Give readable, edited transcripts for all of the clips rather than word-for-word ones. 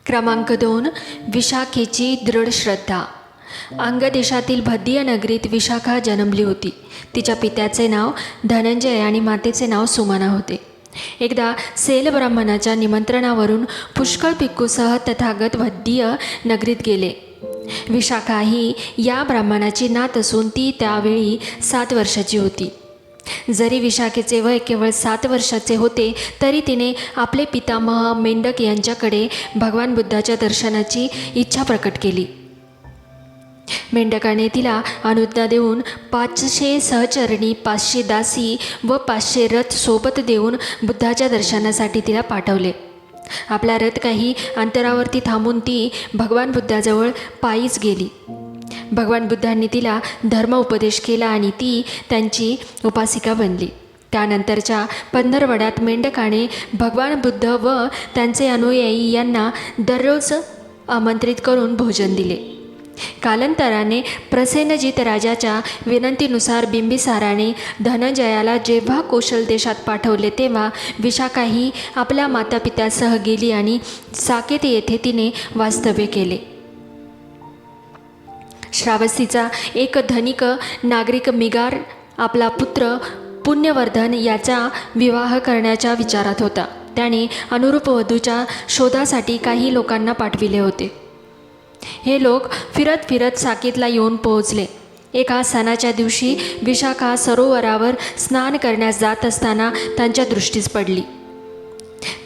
क्रमांक 2. विशाखेची दृढ श्रद्धा. अंग देशातील भद्दिय नगरीत विशाखा जन्मली होती. तिच्या पित्याचे नाव धनंजय आणि मातेचे नाव सुमना होते. एकदा सेल ब्राह्मणाच्या निमंत्रणावरून पुष्कळ भिक्खूसह तथागत भद्दिय नगरीत गेले. विशाखा ही या ब्राह्मणाची नात असून ती त्यावेळी 7 वर्षाची होती. जरी विशाखेचे वय केवळ 7 वर्षाचे होते तरी तिने आपले पितामह मेंढक यांच्याकडे भगवान बुद्धाच्या दर्शनाची इच्छा प्रकट केली. मेंढकाने तिला अनुज्ञा देऊन 500 सहचरणी, 500 दासी व 500 रथ सोबत देऊन बुद्धाच्या दर्शनासाठी तिला पाठवले. आपला रथ काही अंतरावरती थांबून ती भगवान बुद्धाजवळ पायीच गेली. भगवान बुद्धांनी तिला धर्म उपदेश केला आणि ती त्यांची उपासिका बनली. त्यानंतरच्या पंधरवड्यात मेंढकाने भगवान बुद्ध व त्यांचे अनुयायी यांना दररोज आमंत्रित करून भोजन दिले. कालांतराने प्रसेनजित राजाच्या विनंतीनुसार बिंबिसाराने धनंजयाला जेव्हा कौशल देशात पाठवले तेव्हा विशाखाही आपल्या मातापित्यासह गेली आणि साकेत येथे तिने वास्तव्य केले. श्रावस्तीचा एक धनिक नागरिक मिगार आपला पुत्र पुण्यवर्धन याचा विवाह करण्याच्या विचारात होता. त्याने अनुरूप वधूच्या शोधासाठी काही लोकांना पाठविले होते. हे लोक फिरत फिरत साकेतला येऊन पोहोचले. एका सणाच्या दिवशी विशाखा सरोवरावर स्नान करण्यास जात असताना त्यांच्या दृष्टीस पडली.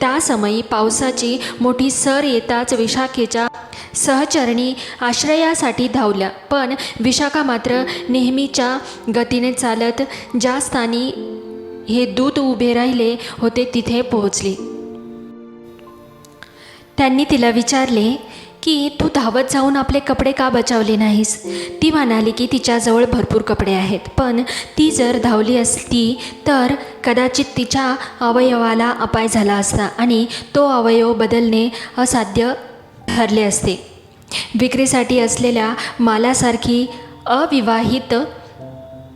त्या समयी पावसाची मोठी सर येताच विशाखेच्या सहचरणी आश्रयासाठी धावल्या. पण विशाखा मात्र नेहमीच्या गतीने चालत ज्या स्थानी हे दूत उभे राहिले होते तिथे पोहोचली. त्यांनी तिला विचारले की तू धावत जाऊन आपले कपडे का बचावले नाहीस? ती म्हणाली की तिच्याजवळ भरपूर कपडे आहेत, पण ती जर धावली असती तर कदाचित तिच्या अवयवाला अपाय झाला असता आणि तो अवयव बदलणे असाध्य ठरले असते. विक्रीसाठी असलेल्या मालासारखी अविवाहित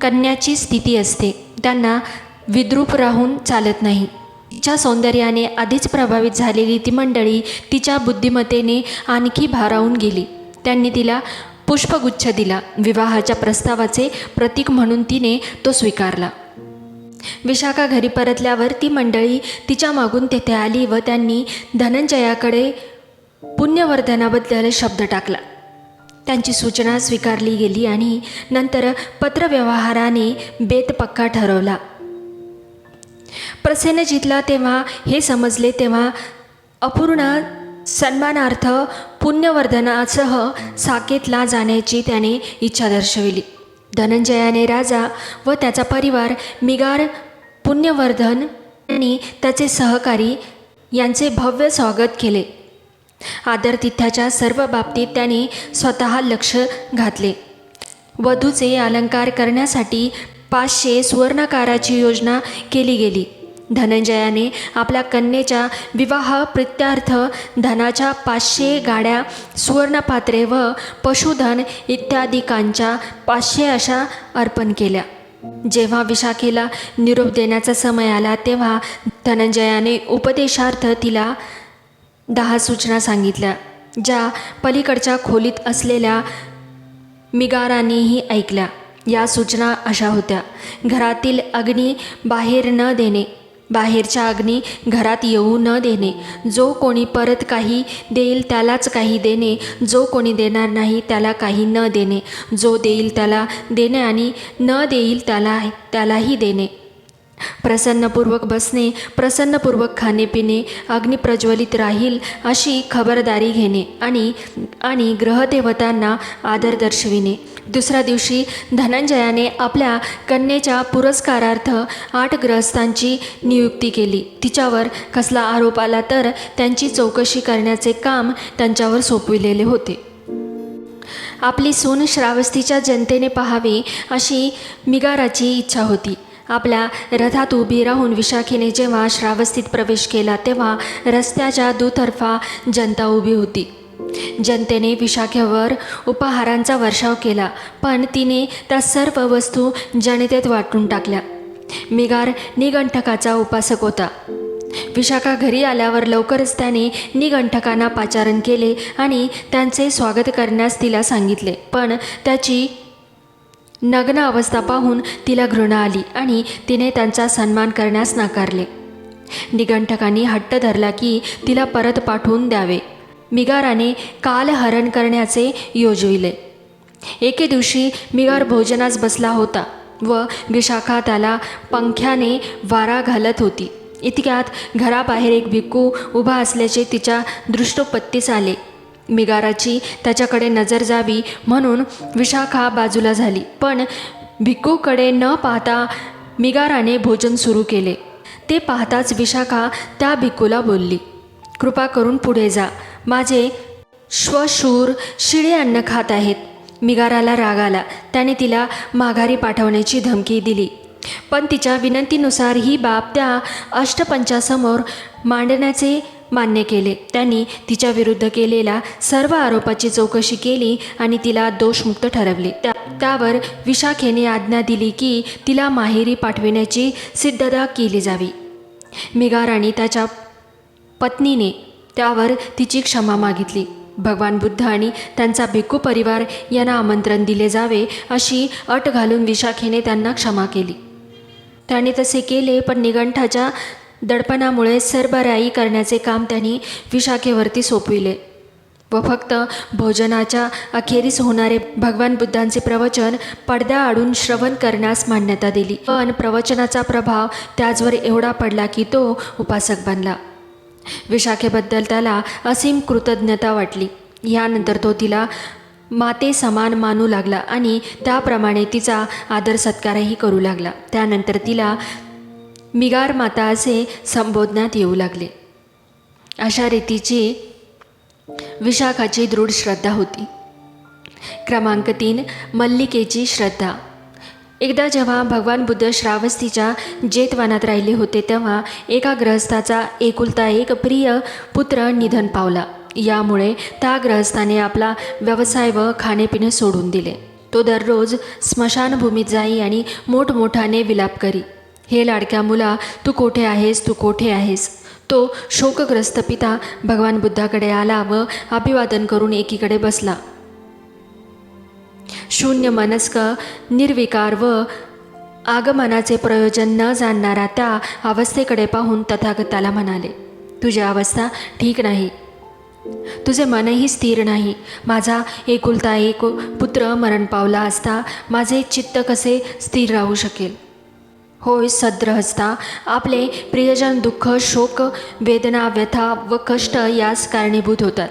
कन्याची स्थिती असते. त्यांना विद्रूप राहून चालत नाही. तिच्या सौंदर्याने आधीच प्रभावित झालेली ती मंडळी तिच्या बुद्धिमत्तेने आणखी भारावून गेली. त्यांनी तिला पुष्पगुच्छ दिला. विवाहाच्या प्रस्तावाचे प्रतीक म्हणून तिने तो स्वीकारला. विशाखा घरी परतल्यावर ती मंडळी तिच्या मागून तेथे आली व त्यांनी धनंजयाकडे पुण्यवर्धनाबद्दल शब्द टाकला. त्यांची सूचना स्वीकारली गेली आणि नंतर पत्रव्यवहाराने बेत पक्का ठरवला. प्रसेनजितला तेव्हा हे समजले तेव्हा अपूर्ण सन्मानार्थ पुण्यवर्धनासह साकेतला जाण्याची त्याने इच्छा दर्शविली. धनंजयाने राजा व त्याचा परिवार, मिगार, पुण्यवर्धन आणि त्याचे सहकारी यांचे भव्य स्वागत केले. आदरातिथ्याच्या सर्व बाबतीत त्याने स्वतः लक्ष घातले. वधूचे अलंकार करण्यासाठी 500 सुवर्णाकाराची योजना केली गेली. धनंजयाने आपल्या कन्येच्या विवाह प्रित्यार्थ धनाच्या 500 गाड्या, सुवर्णपात्रे व पशुधन इत्यादिकांच्या 500 अशा अर्पण केल्या. जेव्हा विशाखेला निरोप देण्याचा समय आला तेव्हा धनंजयाने उपदेशार्थ तिला 10 सूचना सांगितल्या, ज्या पलीकडच्या खोलीत असलेल्या मिगारानेही ऐकल्या. या सूचना अशा होत्या: घरातील अग्नी बाहेर न देणे, बाहेरच्या अग्नी घरात येऊ न देणे, जो कोणी परत काही देईल त्यालाच काही देणे, जो कोणी देणार नाही त्याला काही न देणे, जो देईल त्याला देणे आणि न देईल त्यालाही देणे, प्रसन्नपूर्वक बसणे, प्रसन्नपूर्वक खाणे पिणे, अग्नी प्रज्वलित राहील अशी खबरदारी घेणे आणि ग्रहदेवतांना आदर दर्शविणे. दुसऱ्या दिवशी धनंजयाने आपल्या कन्येच्या पुरस्कारार्थ 8 गृहस्थांची नियुक्ती केली. तिच्यावर कसला आरोप आला तर त्यांची चौकशी करण्याचे काम त्यांच्यावर सोपविलेले होते. आपली सून श्रावस्तीच्या जनतेने पाहावी अशी मिगाराची इच्छा होती. आपल्या रथात उभी राहून विशाखेने जेव्हा श्रावस्तीत प्रवेश केला तेव्हा रस्त्याच्या दुतर्फा जनता उभी होती. जनतेने विशाखेवर उपहारांचा वर्षाव केला, पण तिने त्या सर्व वस्तू जनतेत वाटून टाकल्या. मिगार निगंठकाचा उपासक होता. विशाखा घरी आल्यावर लवकरच त्याने निगंठकांना पाचारण केले आणि त्यांचे स्वागत करण्यास तिला सांगितले. पण त्याची नग्न अवस्था पाहून तिला घृणा आली आणि तिने त्यांचा सन्मान करण्यास नाकारले. निगंठकांनी हट्ट धरला की तिला परत पाठवून द्यावे. मिगाराने कालहरण करण्याचे योजविले. एके दिवशी मिगार भोजनास बसला होता व विशाखा त्याला पंख्याने वारा घालत होती. इतक्यात घराबाहेर एक भिक्खू उभा असल्याचे तिच्या दृष्टोपत्तीस आले. मिगाराची त्याच्याकडे नजर जावी म्हणून विशाखा बाजूला झाली, पण भिक्खूकडे न पाहता मिगाराने भोजन सुरू केले. ते पाहताच विशाखा त्या भिक्खूला बोलली, कृपा करून पुढे जा, माझे श्वशूर शिळे अन्न खात आहेत. मिगाराला राग आला. त्याने तिला माघारी पाठवण्याची धमकी दिली, पण तिच्या विनंतीनुसार ही बाब त्या अष्टपंचासमोर मांडण्याचे मान्य केले. त्यांनी तिच्या विरुद्ध केलेल्या सर्व आरोपाची चौकशी केली आणि तिला दोषमुक्त ठरवले. त्यावर विशाखेने आज्ञा दिली की तिला माहेरी पाठविण्याची सिद्धता केली जावी. मिगार आणि त्याच्या पत्नीने त्यावर तिची क्षमा मागितली. भगवान बुद्ध आणि त्यांचा भिक्खू परिवार यांना आमंत्रण दिले जावे अशी अट घालून विशाखेने त्यांना क्षमा केली. त्याने तसे केले, पण निगंठाच्या दडपणामुळे सरबराई करण्याचे काम त्यांनी विशाखेवरती सोपविले व फक्त भोजनाच्या अखेरीस होणारे भगवान बुद्धांचे प्रवचन पडद्याआडून श्रवण करण्यास मान्यता दिली. पण प्रवचनाचा प्रभाव त्याचवर एवढा पडला की तो उपासक बनला. विशाखेबद्दल त्याला असीम कृतज्ञता वाटली. यानंतर तो तिला माते समान मानू लागला आणि त्याप्रमाणे तिचा आदर सत्कारही करू लागला. त्यानंतर तिला मिगार माता असे संबोधण्यात येऊ लागले. अशा रीतीची विशाखाची दृढ श्रद्धा होती. क्रमांक 3, मल्लिकेची श्रद्धा. एकदा जेव्हा भगवान बुद्ध श्रावस्तीच्या जेतवनात राहिले होते तेव्हा एका गृहस्थाचा एकुलता एक प्रिय पुत्र निधन पावला. यामुळे त्या गृहस्थाने आपला व्यवसाय व खाणेपिणे सोडून दिले. तो दररोज स्मशानभूमीत जाई आणि मोठमोठाने विलाप करी, हे लाडक्या मुला, तू कोठे आहेस, तू कोठे आहेस. तो शोकग्रस्त पिता भगवान बुद्धाकडे आला व अभिवादन करून एकीकडे बसला. शून्य मनस्क, निर्विकार व आगमनाचे प्रयोजन न जाणणारा त्या अवस्थेकडे पाहून तथागताला म्हणाले, तुझी अवस्था ठीक नाही, तुझे मनही स्थिर नाही. माझा एकुलता एक पुत्र मरण पावला असता माझे चित्त कसे स्थिर राहू शकेल. होय सद्गृहस्था, आपले प्रियजन दुःख, शोक, वेदना, व्यथा व कष्ट यास कारणीभूत होतात.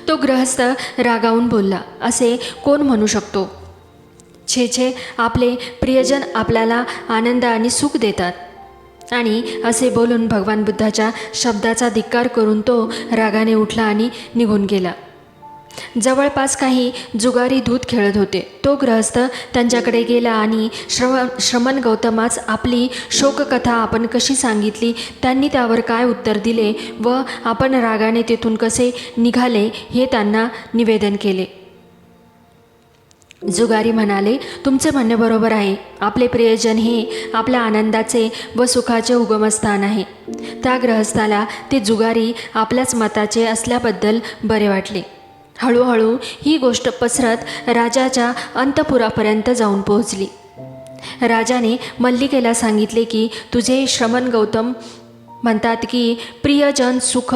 तो गृहस्थ रागावून बोलला, असे कोण म्हणू शकतो. छे छे, आपले प्रियजन आपल्याला आनंद आणि सुख देतात. आणि असे बोलून भगवान बुद्धाच्या शब्दाचा धिक्कार करून तो रागाने उठला आणि निघून गेला. जवळपास काही जुगारी दूत खेळत होते. तो गृहस्थ त्यांच्याकडे गेला आणि श्रमण गौतमास आपली शोककथा आपण कशी सांगितली, त्यांनी त्यावर काय उत्तर दिले व आपण रागाने तेथून कसे निघाले हे त्यांना निवेदन केले. जुगारी म्हणाले, तुमचे म्हणणे बरोबर आहे. आपले प्रियजन हे आपल्या आनंदाचे व सुखाचे उगमस्थान आहे. त्या गृहस्थाला ते जुगारी आपल्याच मताचे असल्याबद्दल बरे वाटले. हळूहळू ही गोष्ट पसरत राजाच्या अंतपुरापर्यंत जाऊन पोहोचली. राजाने मल्लिकेला सांगितले की तुझे श्रमण गौतम म्हणतात की प्रियजन सुख,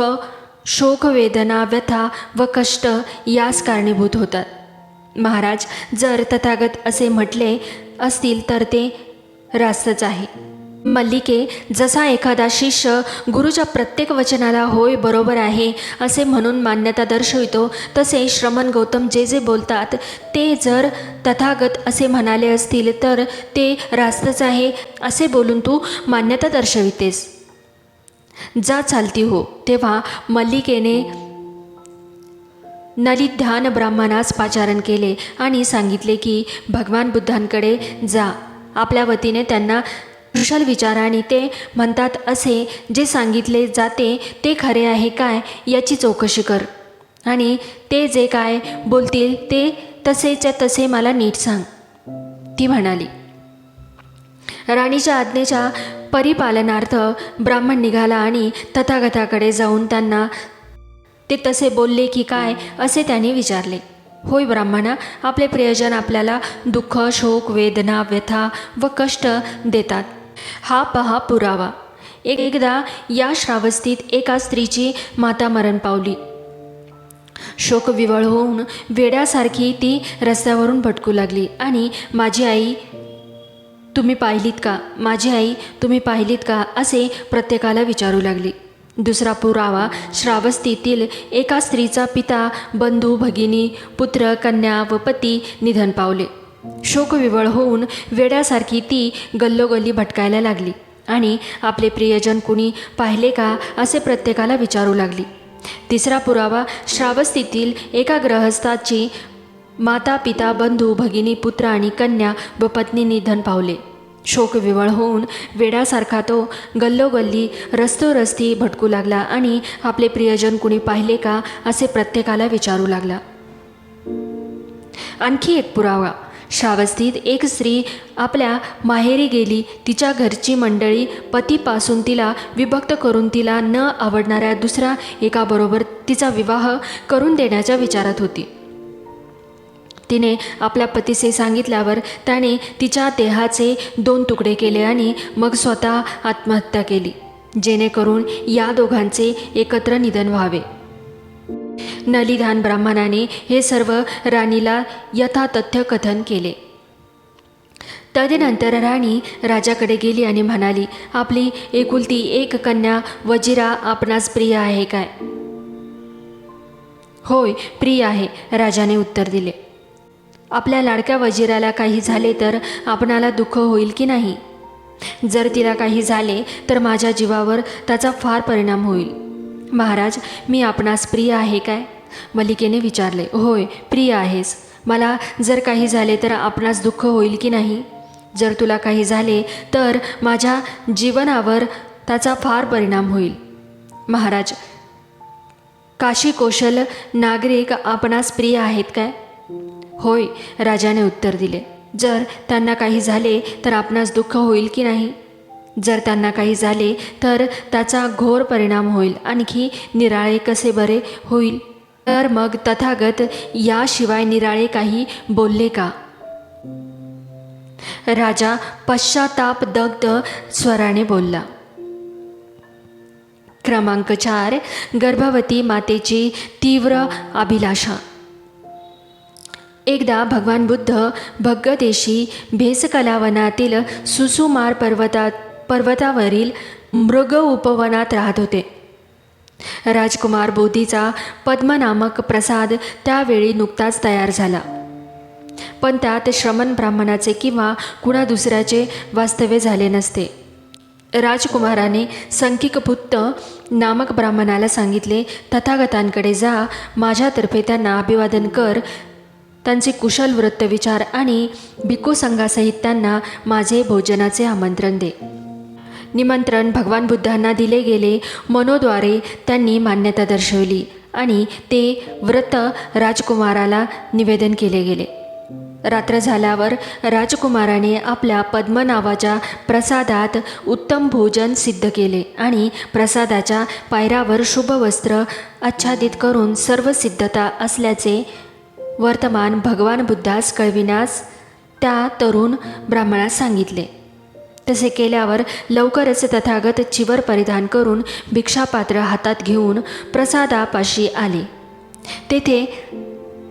शोक, वेदना, व्यथा व कष्ट यास कारणीभूत होतात. महाराज, जर तथागत असे म्हटले असतील तर ते रास्तच आहे. मल्लिके, जसा एखादा शिष्य गुरुच्या प्रत्येक वचनाला होय बरोबर आहे असे म्हणून मान्यता दर्शवितो, तसे श्रमण गौतम जे जे बोलतात ते जर तथागत असे म्हणाले असतील तर ते रास्तच आहे असे बोलून तू मान्यता दर्शवितेस. जा चालती हो. तेव्हा मल्लिकेने नलिध्यान ब्राह्मणास पाचारण केले आणि सांगितले की भगवान बुद्धांकडे जा, आपल्या वतीने त्यांना कुशल विचारा आणि ते म्हणतात असे जे सांगितले जाते ते खरे आहे काय याची चौकशी कर, आणि ते जे काय बोलतील ते तसेच्या तसे मला नीट सांग. ती म्हणाली. राणीच्या आज्ञेच्या परिपालनार्थ ब्राह्मण निघाला आणि तथागताकडे जाऊन त्यांना ते तसे बोलले की काय असे त्याने विचारले. होय ब्राह्मणा, आपले प्रियजन आपल्याला दुःख, शोक, वेदना, व्यथा व कष्ट देतात. हा पहा पुरावा. एकदा या श्रावस्तीत एका स्त्रीची माता मरण पावली. शोकविवळ होऊन वेड्यासारखी ती रस्त्यावरून भटकू लागली आणि माझी आई तुम्ही पाहिलीत का, माझी आई तुम्ही पाहिलीत का असे प्रत्येकाला विचारू लागली. दुसरा पुरावा. श्रावस्तीतील एका स्त्रीचा पिता, बंधू, भगिनी, पुत्र, कन्या व पती निधन पावले. शोकविवळ होऊन वेड्यासारखी ती गल्लोगल्ली भटकायला लागली आणि आपले प्रियजन कुणी पाहिले का असे प्रत्येकाला विचारू लागली. तिसरा पुरावा. श्रावस्तीतील एका गृहस्थाची माता, पिता, बंधू, भगिनी, पुत्र आणि कन्या व पत्नी निधन पावले. शोकविवळ होऊन वेड्यासारखा तो गल्लोगल्ली रस्तोरस्ती भटकू लागला आणि आपले प्रियजन कुणी पाहिले का असे प्रत्येकाला विचारू लागला. आणखी एक पुरावा. श्रावस्तीत एक स्त्री आपल्या माहेरी गेली. तिच्या घरची मंडळी पतीपासून तिला विभक्त करून तिला न आवडणाऱ्या दुसऱ्या एकाबरोबर तिचा विवाह करून देण्याच्या विचारात होती. तिने आपल्या पतीचे सांगितल्यावर त्याने तिच्या देहाचे 2 तुकडे केले आणि मग स्वतः आत्महत्या केली, जेणेकरून या दोघांचे एकत्र निधन व्हावे. नलिधान ब्राह्मणाने हे सर्व राणीला यथातथ्य कथन केले. तदनंतर राणी राजाकडे गेली आणि म्हणाली, आपली एकुलती एक कन्या वजिरा आपणास प्रिय आहे काय? होय, प्रिय आहे, राजाने उत्तर दिले. आपल्या लाडक्या वजिराला काही झाले तर आपणाला दुःख होईल की नाही? जर तिला काही झाले तर माझ्या जीवावर त्याचा फार परिणाम होईल. महाराज, मी आपणास प्रिय आहे काय? मलिकेने विचारले. होय, प्रिय आहेस. मला जर काही झाले तर आपणास दुःख होईल की नाही? जर तुला काही झाले तर माझ्या जीवनावर त्याचा फार परिणाम होईल. महाराज, काशी कौशल नागरिक आपणास प्रिय आहेत काय? होय, राजाने उत्तर दिले. जर त्यांना काही झाले तर आपणास दुःख होईल की नाही? जर त्यांना काही झाले तर त्याचा घोर परिणाम होईल. आणखी निराळे कसे बरे होईल? तर मग तथागत याशिवाय निराळे काही बोलले का? राजा पश्चाताप दग्ध स्वराने बोलला. क्रमांक 4. गर्भवती मातेची तीव्र अभिलाषा. एकदा भगवान बुद्ध भग्गदेशी भेसकलावनातील सुसुमार पर्वतावरील मृग उपवनात राहत होते. राजकुमार बोधीचा पद्म नामक प्रसाद त्यावेळी नुकताच तयार झाला, पण त्यात श्रमण ब्राह्मणाचे किंवा कुणा दुसऱ्याचे वास्तव्य झाले नसते. राजकुमाराने संकिकपुत्त नामक ब्राह्मणाला सांगितले, तथागतांकडे जा, माझ्यातर्फे त्यांना अभिवादन कर, त्यांचे कुशल वृत्त विचार आणि भिक्खू संघासहित त्यांना माझे भोजनाचे आमंत्रण दे. निमंत्रण भगवान बुद्धांना दिले गेले. मनोद्वारे त्यांनी मान्यता दर्शवली आणि ते व्रत राजकुमाराला निवेदन केले गेले. रात्र झाल्यावर राजकुमाराने आपल्या पद्म नावाच्या प्रसादात उत्तम भोजन सिद्ध केले आणि प्रसादाच्या पायऱ्यावर शुभ वस्त्र आच्छादित करून सर्व सिद्धता असल्याचे वर्तमान भगवान बुद्धास कळविण्यास त्या तरुण ब्राह्मणास सांगितले. तसे केल्यावर लवकरच तथागत चिवर परिधान करून भिक्षापात्र हातात घेऊन प्रसादापाशी आले. तेथे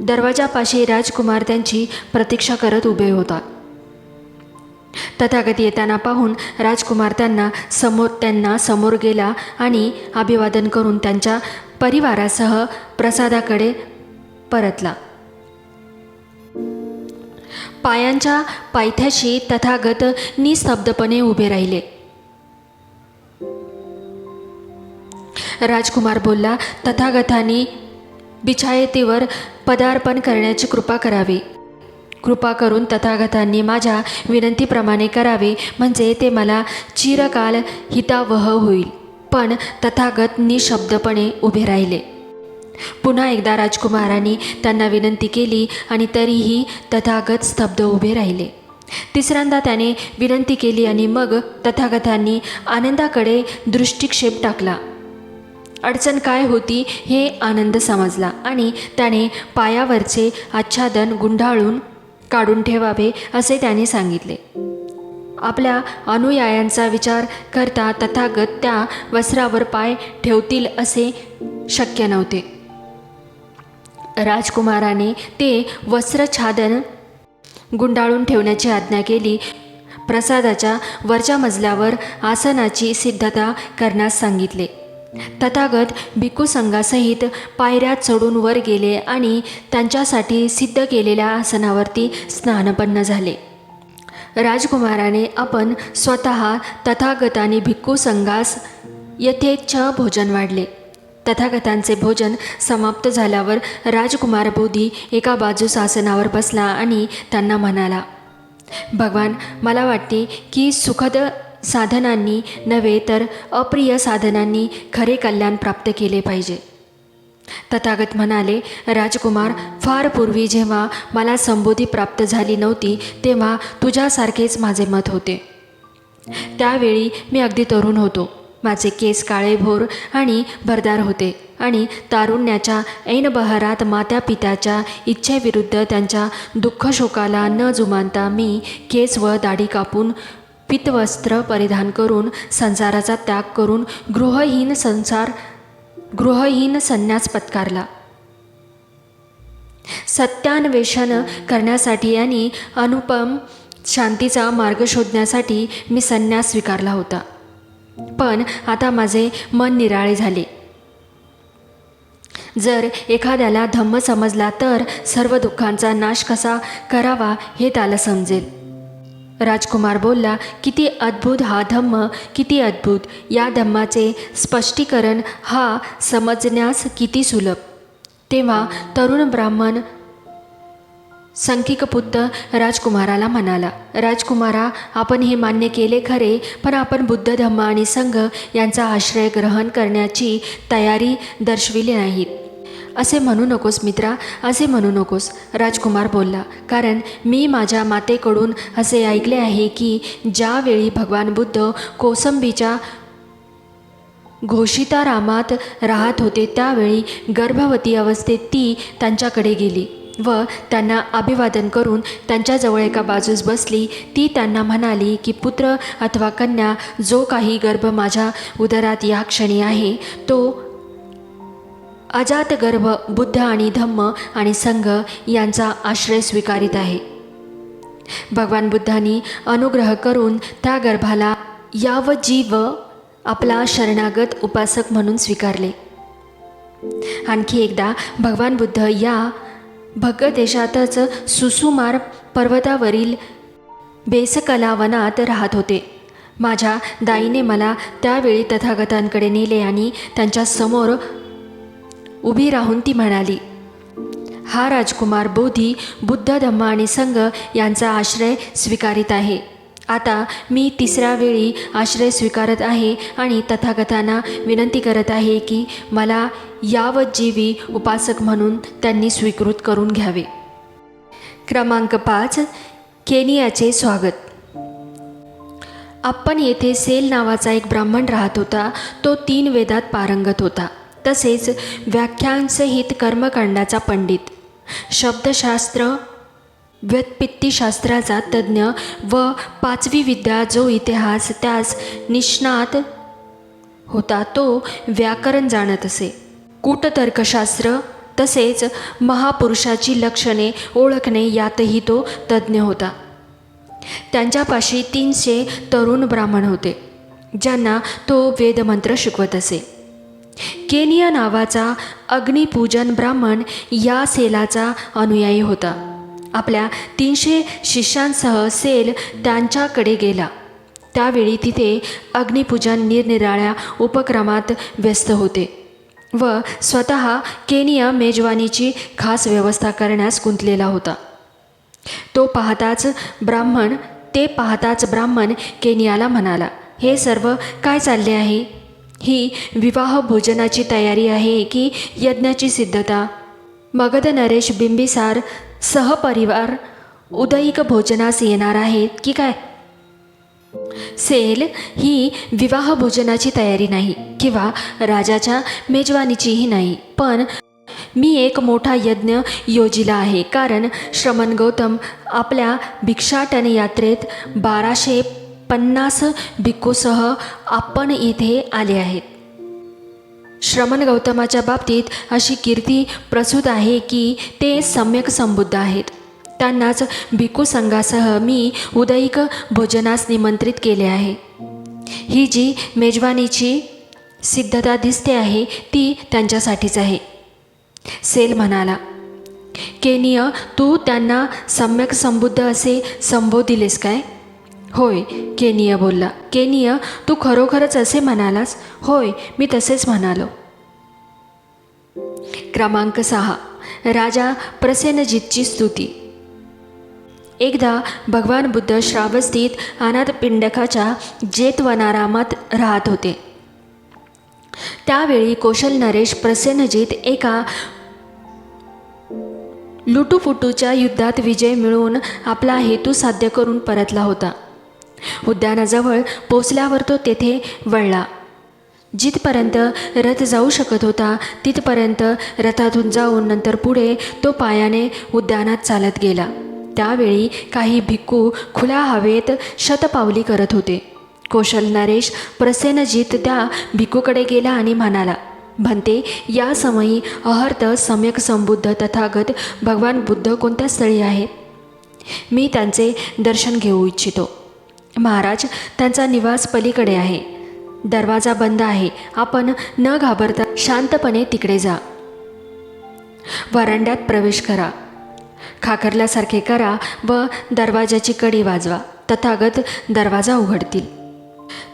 दरवाजापाशी राजकुमार त्यांची प्रतीक्षा करत उभे होता. तथागत येताना पाहून राजकुमार त्यांना समोर गेला आणि अभिवादन करून त्यांच्या परिवारासह प्रसादाकडे परतला. पायांच्या पायथ्याशी तथागत निस्तब्धपणे उभे राहिले. राजकुमार बोलला, तथागतांनी बिछायतीवर पदार्पण करण्याची कृपा करावी. कृपा करून तथागतांनी माझ्या विनंतीप्रमाणे करावे, म्हणजे ते मला चिरकाल हितावह होईल. पण तथागत निशब्दपणे उभे राहिले. पुन्हा एकदा राजकुमारांनी त्यांना विनंती केली आणि तरीही तथागत स्तब्ध उभे राहिले. तिसऱ्यांदा त्याने विनंती केली आणि मग तथागतांनी आनंदाकडे दृष्टिक्षेप टाकला. अडचण काय होती हे आनंद समजला आणि त्याने पायावरचे आच्छादन गुंडाळून काढून ठेवावे असे त्याने सांगितले. आपल्या अनुयायांचा विचार करता तथागत त्या वस्त्रावर पाय ठेवतील असे शक्य नव्हते. राजकुमाराने ते वस्त्रछादन गुंडाळून ठेवण्याची आज्ञा केली. प्रसादाच्या वरच्या मजल्यावर आसनाची सिद्धता करण्यास सांगितले. तथागत भिक्खू संघासहित पायऱ्या चढून वर गेले आणि त्यांच्यासाठी सिद्ध केलेल्या आसनावरती स्नानपन्न झाले. राजकुमाराने आपण स्वतः तथागताने भिक्खू संघास यथेच्छ भोजन वाढले. तथागतांचे भोजन समाप्त झाल्यावर राजकुमार बोधी एका बाजूस आसनावर बसला आणि त्यांना म्हणाला, भगवान, मला वाटते की सुखद साधनांनी नव्हे तर अप्रिय साधनांनी खरे कल्याण प्राप्त केले पाहिजे. तथागत म्हणाले, राजकुमार, फार पूर्वी जेव्हा मला संबोधी प्राप्त झाली नव्हती तेव्हा तुझ्यासारखेच माझे मत होते. त्यावेळी मी अगदी तरुण होतो. माझे केस काळेभोर आणि भरदार होते आणि तारुण्याच्या ऐन बहारात मात्या पित्याच्या इच्छेविरुद्ध त्यांच्या दुःखशोकाला न जुमानता मी केस व दाढी कापून पितवस्त्र परिधान करून संसाराचा त्याग करून गृहहीन संन्यास पत्कारला. सत्यान्वेषण करण्यासाठी आणि अनुपम शांतीचा मार्ग शोधण्यासाठी मी संन्यास स्वीकारला होता. पण आता माझे मन निराळे झाले. जर एखाद्याला धम्म समजला तर सर्व दुःखांचा नाश कसा करावा हे त्याला समजेल. राजकुमार बोलला, किती अद्भुत हा धम्म, किती अद्भुत. या धम्माचे स्पष्टीकरण हा समजण्यास किती सुलभ. तेव्हा तरुण ब्राह्मण संकिकपुत्र राजकुमाराला म्हणाला, राजकुमारा, आपण हे मान्य केले खरे, पण आपण बुद्ध धम्म आणि संघ यांचा आश्रय ग्रहण करण्याची तयारी दर्शविली नाहीत. असे म्हणू नकोस मित्रा, असे म्हणू नकोस, राजकुमार बोलला, कारण मी माझ्या मातेकडून असे ऐकले आहे की ज्यावेळी भगवान बुद्ध कौसंबीच्या घोषितारामात राहत होते त्यावेळी गर्भवती अवस्थेत ती त्यांच्याकडे गेली व त्यांना अभिवादन करून त्यांच्याजवळ एका बाजूस बसली. ती त्यांना म्हणाली की पुत्र अथवा कन्या जो काही गर्भ माझ्या उदरात या क्षणी आहे तो अजात गर्भ बुद्ध आणि धम्म आणि संघ यांचा आश्रय स्वीकारित आहे. भगवान बुद्धांनी अनुग्रह करून त्या गर्भाला यावजीव आपला शरणागत उपासक म्हणून स्वीकारले. आणखी एकदा भगवान बुद्ध या भग देशातच सुसुमार पर्वतावरील बेसकला वनात राहत होते. माझ्या दाईने मला त्यावेळी तथागतांकडे नेले आणि त्यांच्या समोर उभी राहून ती म्हणाली, हा राजकुमार बोधी बुद्ध धम्म आणि संघ यांचा आश्रय स्वीकारित आहे. आता मी तिसऱ्या वेळी आश्रय स्वीकारत आहे आणि तथागतांना विनंती करत आहे की मला यावज्जीवी उपासक म्हणून त्यांनी स्वीकृत करून घ्यावे. क्रमांक 5. केनियाचे स्वागत. आपण येथे सेल नावाचा एक ब्राह्मण राहत होता. तो 3 वेदात पारंगत होता, तसेच व्याख्यांसहित कर्मकांडाचा पंडित, शब्दशास्त्र व्युत्पत्तीशास्त्राचा तज्ज्ञ व 5वी विद्या जो इतिहास त्यास निष्णात होता तो व्याकरण जाणत असे. कूटतर्कशास्त्र तसेच महापुरुषाची लक्षणे ओळखणे यातही तो तज्ज्ञ होता. त्यांच्यापाशी 300 तरुण ब्राह्मण होते ज्यांना तो वेदमंत्र शिकवत असे. केनिया नावाचा अग्निपूजन ब्राह्मण या सेलाचा अनुयायी होता. आपल्या 300 शिष्यांसह सेल त्यांच्याकडे गेला. त्यावेळी तिथे अग्निपूजन निरनिराळ्या उपक्रमात व्यस्त होते व स्वतः केनिया मेजवानीची खास व्यवस्था करण्यास गुंतलेला होता. ते पाहताच ब्राह्मण केनियाला म्हणाला, हे सर्व काय चालले आहे? ही विवाह भोजनाची तयारी आहे की यज्ञाची सिद्धता? मगध नरेश बिंबिसार सहपरिवार उदयिक भोजनास येणार आहेत की काय? सेल ही विवाह भोजनाची तयारी नाही किंवा राजाच्या मेजवानीचीही नाही, पण मी एक मोठा यज्ञ योजिला आहे, कारण श्रमण गौतम आपल्या भिक्षाटन यात्रेत 1250 भिक्खूसह आपण इथे आले आहेत. श्रमण गौतमाच्या बाबतीत अशी कीर्ती प्रसूत आहे की ते सम्यक संबुद्ध आहेत. त्यांनाच भिक्खू संघासह मी उदयिक भोजनास निमंत्रित केले आहे. ही जी मेजवानीची सिद्धता दिसते आहे ती त्यांच्यासाठीच आहे. सेल म्हणाला, केनिय, तू त्यांना सम्यक संबुद्ध असे संबोधिलेस काय? होय, केनिय बोलला. केनिय, तू खरोखरच असे म्हणालास? होय, मी तसेच म्हणालो. क्रमांक 6. राजा प्रसेनजितची स्तुती. एकदा भगवान बुद्ध श्रावस्तीत अनाथपिंडकाच्या जेतवनारामात राहत होते. त्यावेळी कौशल नरेश प्रसेनजित एका लुटूपुटूच्या युद्धात विजय मिळवून आपला हेतू साध्य करून परतला होता. उद्यानाजवळ पोचल्यावर तो तेथे वळला. जिथपर्यंत रथ जाऊ शकत होता तिथपर्यंत रथातून जाऊन नंतर पुढे तो पायाने उद्यानात चालत गेला. त्यावेळी काही भिक्खू खुल्या हवेत शतपावली करत होते. कौशल नरेश प्रसेनजित त्या भिक्खूकडे गेला आणि म्हणाला, भन्ते, या समयी अहर्त सम्यक संबुद्ध तथागत भगवान बुद्ध कोणत्या स्थळी आहेत? मी त्यांचे दर्शन घेऊ इच्छितो. महाराज, त्यांचा निवास पलीकडे आहे. दरवाजा बंद आहे. आपण न घाबरता शांतपणे तिकडे जा. वरांड्यात प्रवेश करा. खाकरल्यासारखे करा व दरवाजाची कडी वाजवा. तथागत दरवाजा उघडतील.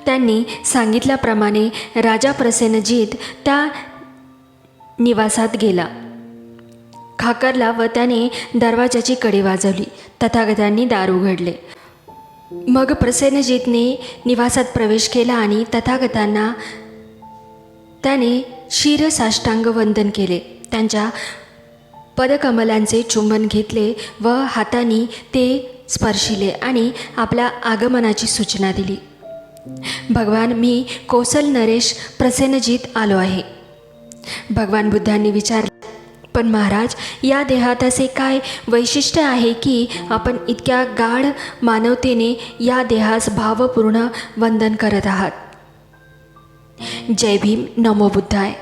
त्यांनी सांगितल्याप्रमाणे राजा प्रसेनजित त्या निवासात गेला. खाकरला व त्याने दरवाजाची कडी वाजवली. तथागतांनी दार उघडले. मग प्रसेनजितने निवासात प्रवेश केला आणि तथागतांना त्याने शिरसाष्टांग वंदन केले. त्यांच्या पदकमलांचे चुंबन घेतले व हातांनी ते स्पर्शिले आणि आपल्या आगमनाची सूचना दिली. भगवान, मी कौशल नरेश प्रसेनजित आलो आहे. भगवान बुद्धांनी विचारले, पण महाराज, या देहात असे काय वैशिष्ट्य आहे की आपण इतक्या गाढ मानवतेने या देहास भावपूर्ण वंदन करत आहात? जय भीम, नमो बुद्धाय.